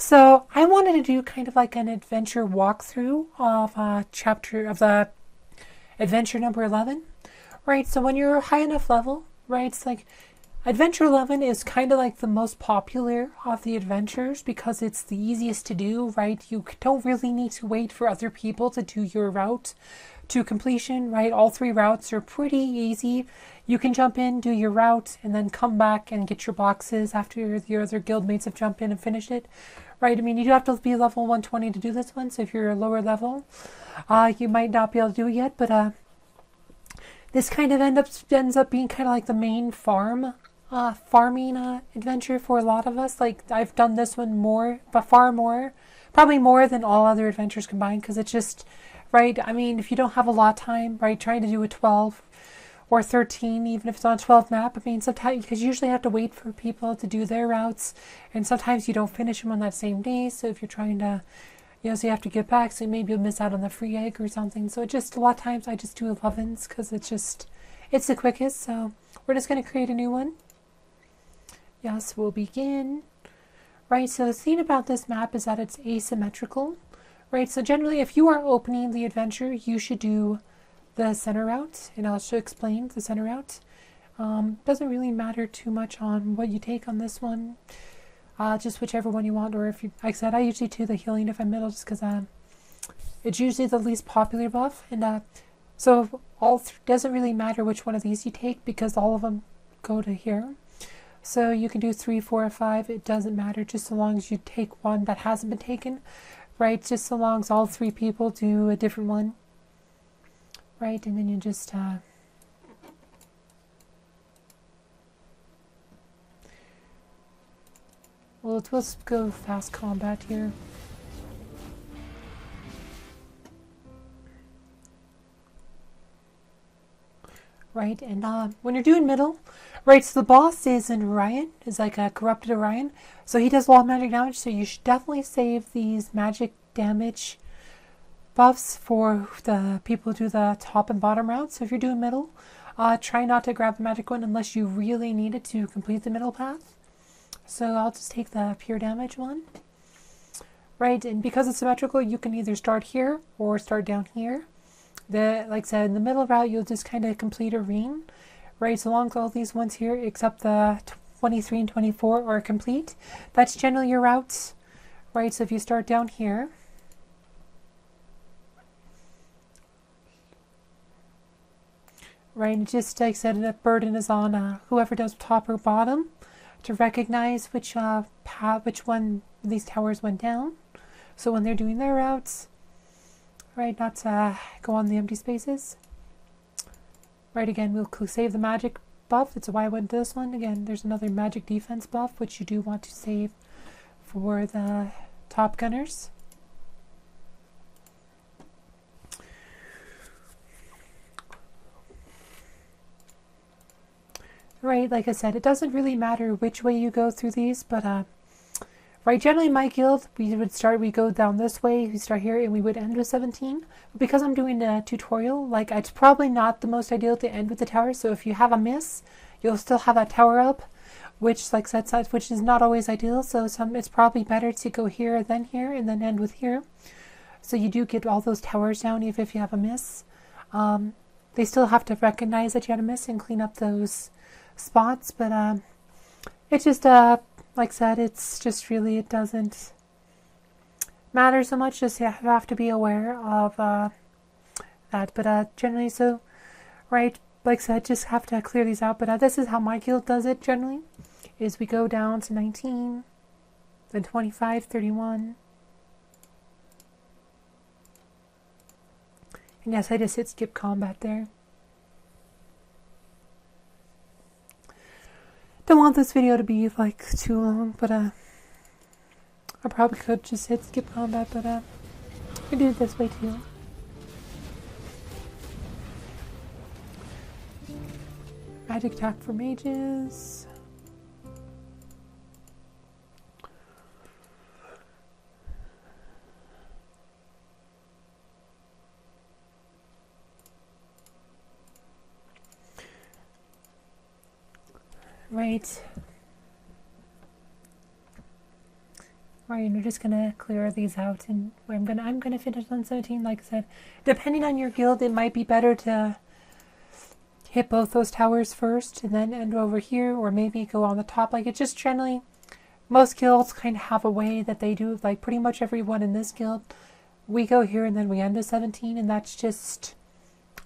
So I wanted to do kind of like an adventure walkthrough of a chapter of the adventure number 11. Right, so when you're a high enough level, right, it's like Adventure 11 is kind of like the most popular of the adventures because it's the easiest to do, right? You don't really need to wait for other people to do your route to completion, right? All three routes are pretty easy. You can jump in, do your route, and then come back and get your boxes after your other guildmates have jumped in and finished it, right? I mean, you do have to be level 120 to do this one, so if you're a lower level, you might not be able to do it yet, but this kind of ends up being kind of like the main farming adventure for a lot of us. Like I've done this one more, but far more, probably more than all other adventures combined, because it's just right. I mean, if you don't have a lot of time, right, trying to do a 12 or 13, even if it's on a 12 map, I mean, sometimes because you usually have to wait for people to do their routes, and sometimes you don't finish them on that same day. So if you're trying to so you have to get back, so maybe you'll miss out on the free egg or something. So it just, a lot of times I just do 11s because it's the quickest. So we're just going to create a new one. Yes, we'll begin. Right, so the thing about this map is that it's asymmetrical. Right, so generally if you are opening the adventure, you should do the center route, and I'll show explain the center route. Doesn't really matter too much on what you take on this one. Just whichever one you want, or if you, like I said, I usually do the healing if I'm middle, just because it's usually the least popular buff, and so doesn't really matter which one of these you take because all of them go to here. So you can do 3, 4, or 5. It doesn't matter, just so long as you take one that hasn't been taken, right? Just so long as all 3 people do a different one, right? And then you just well, let's go fast combat here. Right, and when you're doing middle, right, so the boss is an Orion, is like a corrupted Orion, so he does a lot of magic damage, so you should definitely save these magic damage buffs for the people who do the top and bottom routes. So if you're doing middle, try not to grab the magic one unless you really need it to complete the middle path. So I'll just take the pure damage one. Right, and because it's symmetrical, you can either start here or start down here. Like I said, in the middle route, you'll just kind of complete a ring. Right, so long as all these ones here, except the 23 and 24, are complete. That's generally your routes. Right, so if you start down here, right, and just like I said, the burden is on whoever does top or bottom to recognize which one of these towers went down. So when they're doing their routes, right, not to go on the empty spaces. Right, again, we'll save the magic buff. That's why I went to this one. Again, there's another magic defense buff, which you do want to save for the top gunners. Right, like I said, it doesn't really matter which way you go through these, but right, generally my guild, we go down this way, we start here, and we would end with 17. But because I'm doing a tutorial, like, it's probably not the most ideal to end with the tower, so if you have a miss, you'll still have that tower up, which, like I said, which is not always ideal, so it's probably better to go here, and then end with here. So you do get all those towers down, even if you have a miss. They still have to recognize that you had a miss and clean up those spots, but it's just like I said, it's just really, it doesn't matter so much. Just you have to be aware of that. But generally, so right, like I said, just have to clear these out. But this is how my guild does it generally: is we go down to 19, then 25, 31, and yes, I just hit skip combat there. Don't want this video to be like too long, but I probably could just hit skip combat, but I can do it this way too. Magic attack for mages. Right. Right, and we're just gonna clear these out, and I'm gonna finish on 17. Like I said, depending on your guild, it might be better to hit both those towers first and then end over here, or maybe go on the top. Like, it's just generally, most guilds kind of have a way that they do. Like, pretty much everyone in this guild, we go here and then we end at 17, and that's just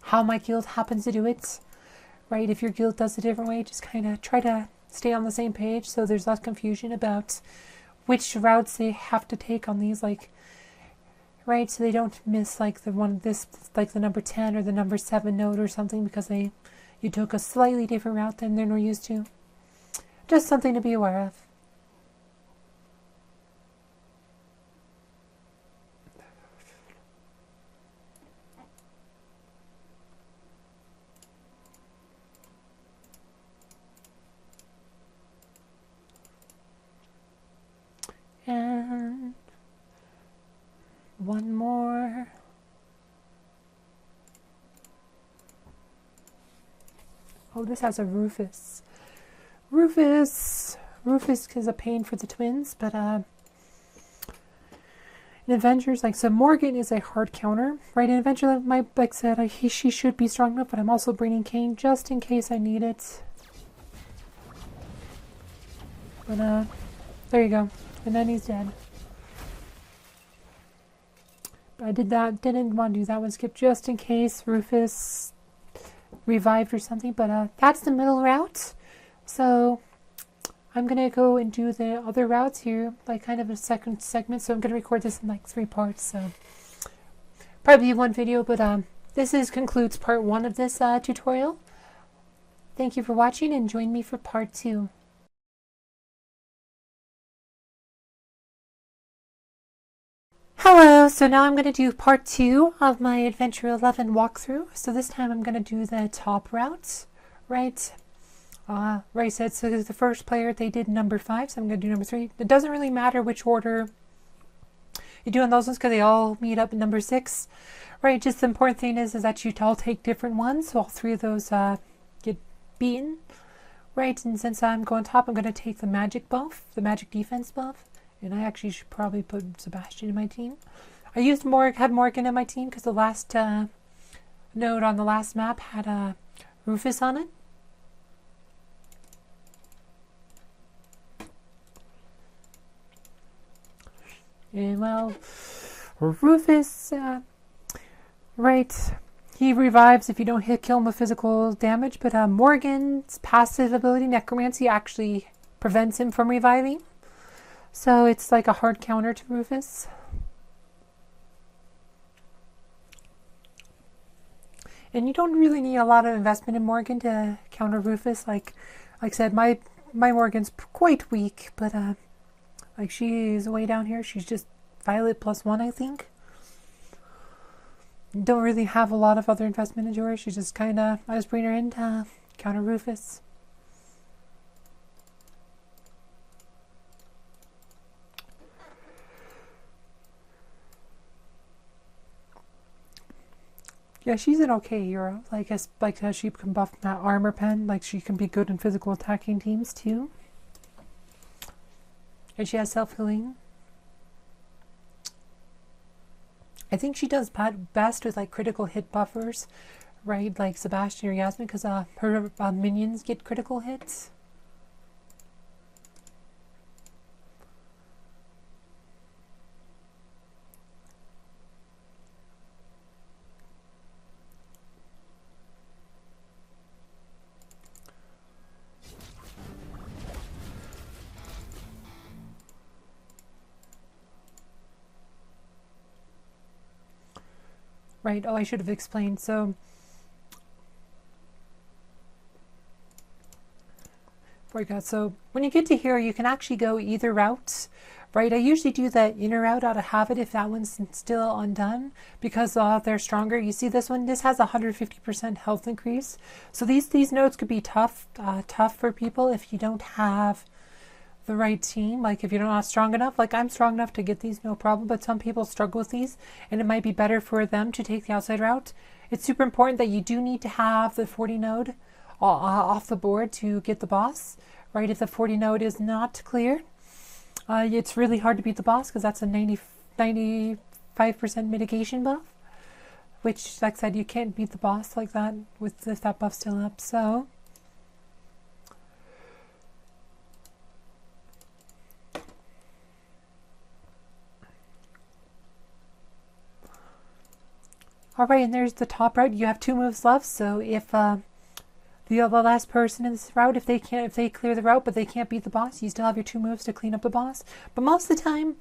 how my guild happens to do it. Right, if your guild does a different way, just kind of try to stay on the same page so there's less confusion about which routes they have to take on these, like, right, so they don't miss like the one, this, like the number 10 or the number 7 node or something because you took a slightly different route than they're used to. Just something to be aware of. And one more. Oh, this has a Rufus. Rufus is a pain for the twins, but in Avengers, like, so Morgan is a hard counter, right? In Avengers, like I said, she should be strong enough, but I'm also bringing Kane just in case I need it. But there you go. And then he's dead. But I didn't want to do that one. Skip just in case Rufus revived or something. But that's the middle route. So I'm going to go and do the other routes here, like kind of a second segment. So I'm going to record this in like 3 parts. So probably one video, but this concludes part 1 of this tutorial. Thank you for watching, and join me for part 2. Hello, so now I'm going to do part 2 of my Adventure 11 walkthrough. So this time I'm going to do the top routes, right? Right, so the first player, they did number 5, so I'm going to do number 3. It doesn't really matter which order you're doing those ones because they all meet up at number 6, right? Just the important thing is that you all take different ones, so all 3 of those get beaten, right? And since I'm going top, I'm going to take the magic buff, the magic defense buff. And I actually should probably put Sebastian in my team. I had Morgan in my team because the last node on the last map had Rufus on it. And well, Rufus, right, he revives if you don't kill him with physical damage. But Morgan's passive ability, Necromancy, actually prevents him from reviving. So it's like a hard counter to Rufus. And you don't really need a lot of investment in Morgan to counter Rufus. Like I said, my Morgan's quite weak, but like she is way down here. She's just Violet +1, I think. Don't really have a lot of other investment into her. She's just kind of, I just bring her in to counter Rufus. Yeah, she's an okay hero. Like she can buff that armor pen. Like she can be good in physical attacking teams too. And she has self-healing. I think she does best with like critical hit buffers, right? Like Sebastian or Yasmin, because her minions get critical hits. Right, oh, I should have explained. So, so when you get to here, you can actually go either route, right? I usually do the inner route out of habit if that one's still undone, because they're stronger. You see this one, this has 150% health increase. So these nodes could be tough for people if you don't have the right team. Like if you're not strong enough, like I'm strong enough to get these, no problem, but some people struggle with these, and it might be better for them to take the outside route. It's super important that you do need to have the 40 node off the board to get the boss, right? If the 40 node is not clear, It's really hard to beat the boss because that's a 95% mitigation buff. Which, like I said, you can't beat the boss like that with if that buff's still up, so... Alright, and there's the top route. You have 2 moves left, so if the last person in this route, if they clear the route but they can't beat the boss, you still have your 2 moves to clean up the boss. But most of the time,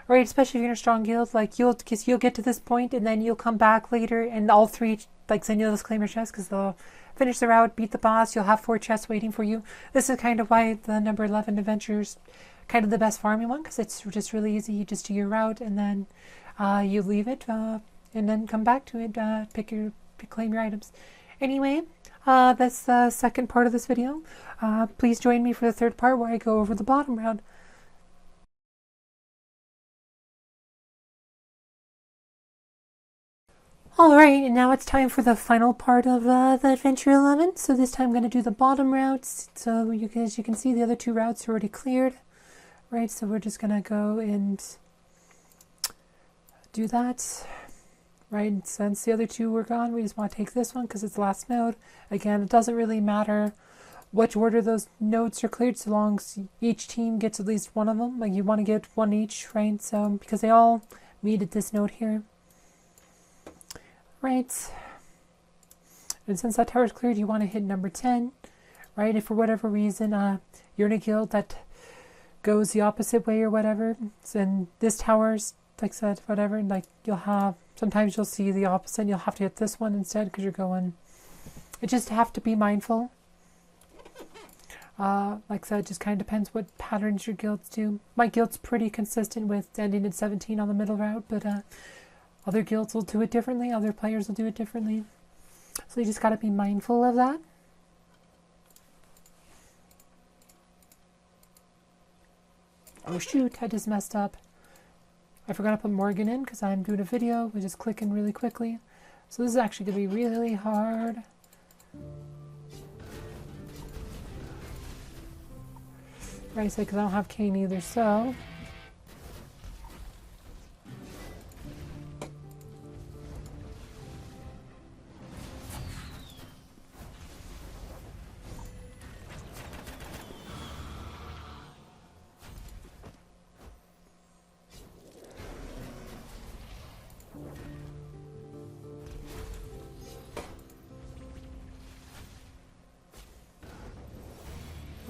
right, especially if you're in a strong guild, like you'll get to this point and then you'll come back later and all 3, like, send you those claim your chests because they'll finish the route, beat the boss, you'll have 4 chests waiting for you. This is kind of why the number 11 adventure's kind of the best farming one, because it's just really easy. You just do your route and then you leave it and then come back to it, claim your items. Anyway, that's the second part of this video. Please join me for the third part where I go over the bottom route. Alright, and now it's time for the final part of the Adventure 11. So this time I'm going to do the bottom routes. So as you can see, the other 2 routes are already cleared. Right, so we're just going to go and do that. Right, since the other 2 were gone, we just want to take this one because it's the last node. Again, it doesn't really matter which order those nodes are cleared, so long as each team gets at least one of them. Like, you want to get 1 each, right? So, because they all meet at this node here. Right. And since that tower is cleared, you want to hit number 10, right? If for whatever reason you're in a guild that goes the opposite way or whatever, then this tower's, like I said, whatever, like sometimes you'll see the opposite, you'll have to hit this one instead because you're going, you just have to be mindful. Like I said, it just kind of depends what patterns your guilds do. My guild's pretty consistent with ending at 17 on the middle route, but other guilds will do it differently, other players will do it differently. So you just gotta be mindful of that. Oh shoot, I just messed up. I forgot to put Morgan in because I'm doing a video. We're just clicking really quickly. So this is actually going to be really hard. Right, so because I don't have Kane either, so...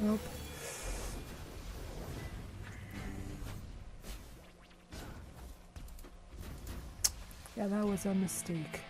Nope. Yeah, that was a mistake.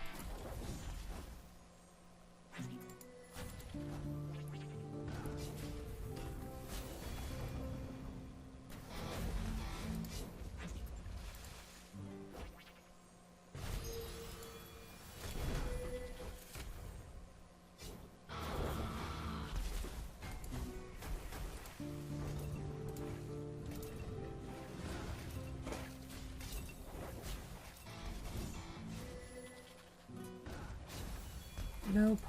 Nope.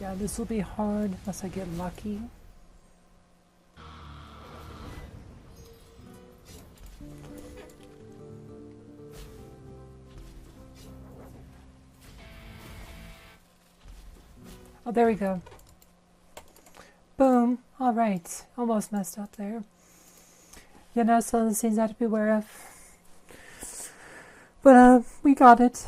Yeah, this will be hard unless I get lucky. Oh, there we go. Boom. All right. Almost messed up there. You know, so the things I have to be aware of. But, we got it.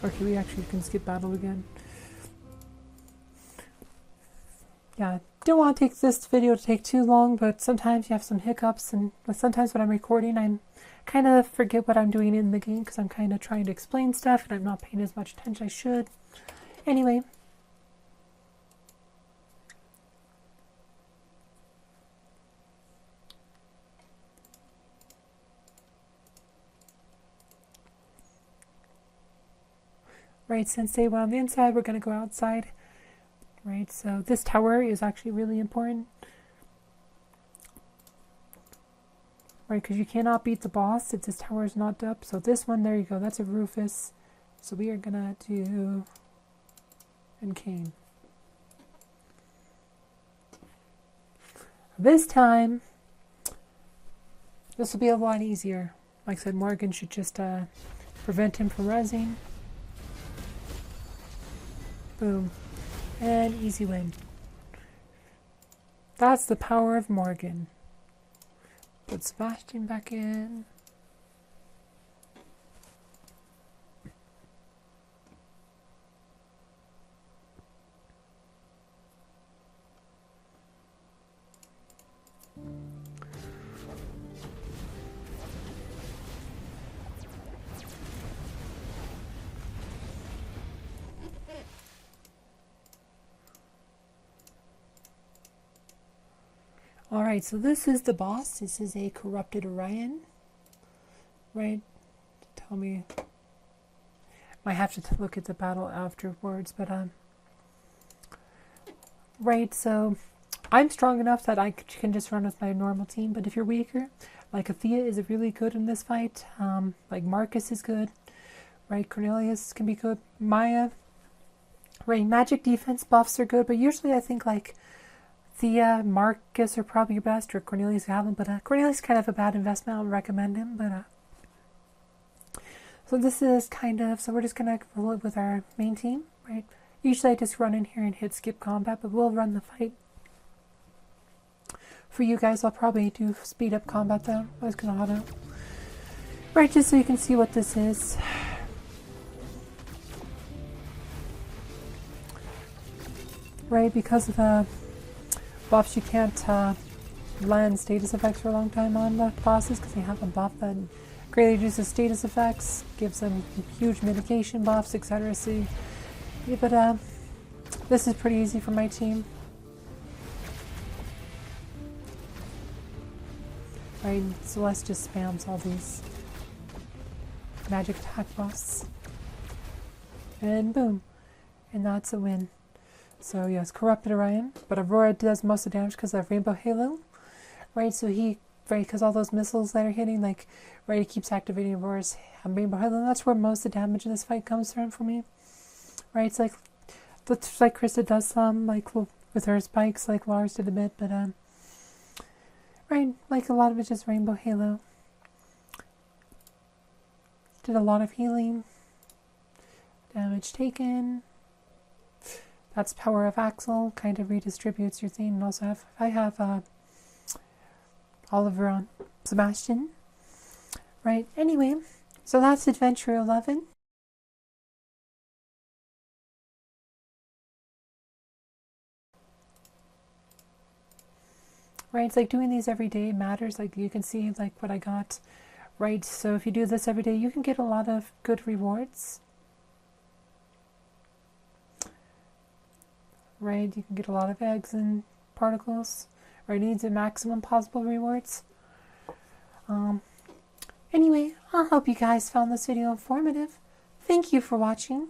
Okay, we actually can skip battle again. Yeah, don't want to take this video to take too long, but sometimes you have some hiccups, and sometimes when I'm recording, I kind of forget what I'm doing in the game because I'm kind of trying to explain stuff and I'm not paying as much attention as I should. Anyway. Right, since they went on the inside, we're going to go outside. Right, so this tower is actually really important. Right, because you cannot beat the boss if this tower is not up. So this one, there you go, that's a Rufus. So we are gonna do and Kane. This time, this will be a lot easier. Like I said, Morgan should just prevent him from rising. Boom. And easy win. That's the power of Morgan. Put Sebastian back in. Alright, so this is the boss. This is a corrupted Orion. Right? Tell me. Might have to look at the battle afterwards, but right, so I'm strong enough that I can just run with my normal team, but if you're weaker, like Athea is really good in this fight. Like Marcus is good. Right? Cornelius can be good. Maya. Right, magic defense buffs are good, but usually I think like Thea, Marcus are probably your best, or Cornelius have them, but Cornelius is kind of a bad investment. I don't recommend him, but so this is kind of, so we're just gonna roll it with our main team, right? Usually I just run in here and hit skip combat, but we'll run the fight. For you guys, I'll probably do speed up combat though. I was gonna auto. Right, just so you can see what this is. Right, because of the buffs, you can't land status effects for a long time on the bosses because they have a buff that greatly reduces status effects, gives them huge mitigation buffs, etc. So, yeah, but this is pretty easy for my team. Right, Celeste just spams all these magic attack buffs. And boom. And that's a win. So yes, Corrupted Orion, but Aurora does most of the damage because of Rainbow Halo, right? So he, right, because all those missiles that are hitting, like, right, he keeps activating Aurora's Rainbow Halo, and that's where most of the damage in this fight comes from for me, right? It's like Krista does some, like, with her spikes, like Lars did a bit, but, right, like a lot of it just Rainbow Halo. Did a lot of healing, damage taken. That's Power of Axel, kind of redistributes your thing. And also I have Oliver on Sebastian. Right, anyway, so that's Adventure 11. Right, it's like doing these every day matters. Like you can see like what I got. Right, so if you do this every day, you can get a lot of good rewards. Right, you can get a lot of eggs and particles. Right, needs a maximum possible rewards. Anyway, I hope you guys found this video informative. Thank you for watching.